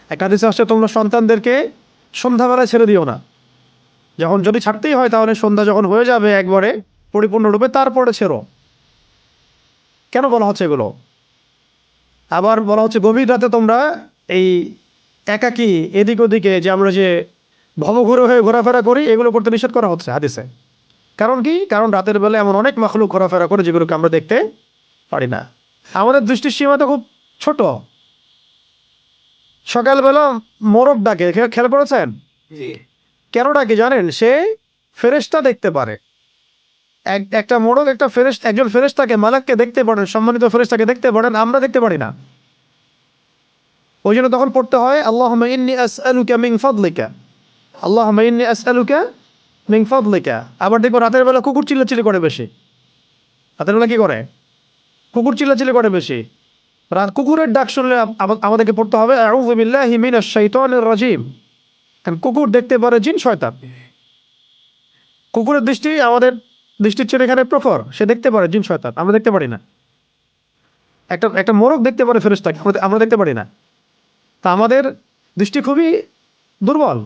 একটা হাদিসে আসছে তোমরা সন্তানদেরকে সন্ধ্যাবেলায় ছেড়ে দিও না, যখন যদি ছাড়তেই হয় তাহলে সন্ধ্যা যখন হয়ে যাবে একবারে পরিপূর্ণরূপে তারপরে ছেড়ো। কেন বলা হচ্ছে এগুলো? আবার বলা হচ্ছে গভীর রাতে তোমরা এই একাকী এদিক ওদিকে যে আমরা যে ভবঘুরে হয়ে ঘোরাফেরা করি এগুলো করতে নিষেধ করা হচ্ছে হাদিসে। কারণ কি? কারণ রাতের বেলা এমন অনেক মাখলুক ঘোরাফেরা করে যেগুলোকে আমরা দেখতে পারি না। আমাদের দৃষ্টির সীমা তো খুব ছোট। সকালবেলা মোরগ ডাকে, খেয়াল করেছেন? কেন ডাকে জানেন? সে ফেরেশতা দেখতে পারে। একটা মোরগ একটা একজন ফেরেশতাকে, মালাককে দেখতে পারেন, সম্মানিত ফেরেশতাকে দেখতে পারেন, আমরা দেখতে পারি না। ওই জন্য তখন পড়তে হয় আল্লাহুম্মা ইন্নী আসআলুকা মিন ফাদলিকা, আল্লাহুম্মা ইন্নী আসআলুকা মিন ফাদলিকা। আবার দেখো রাতের বেলা কুকুর চিল্লাচিল্লি করে বেশি। রাতের বেলা কি করে? কুকুর চিল্লাচিল্লি করে বেশি। কুকুরের ডাক শুনলে আমাদেরকে পড়তে হবে আউযু বিল্লাহি মিনাশ শাইতানির রাজিম। কারণ কুকুর দেখতে পারে জিন শয়তান। কুকুরের দৃষ্টি আমাদের দৃষ্টির চেয়ে এখানে প্রখর, সে দেখতে পারে জিন শয়তান, আমরা দেখতে পারি না। একটা মোরগ দেখতে পারে ফেরেশতাকে, আমরা দেখতে পারি না। তা আমাদের দৃষ্টি খুবই দুর্বল।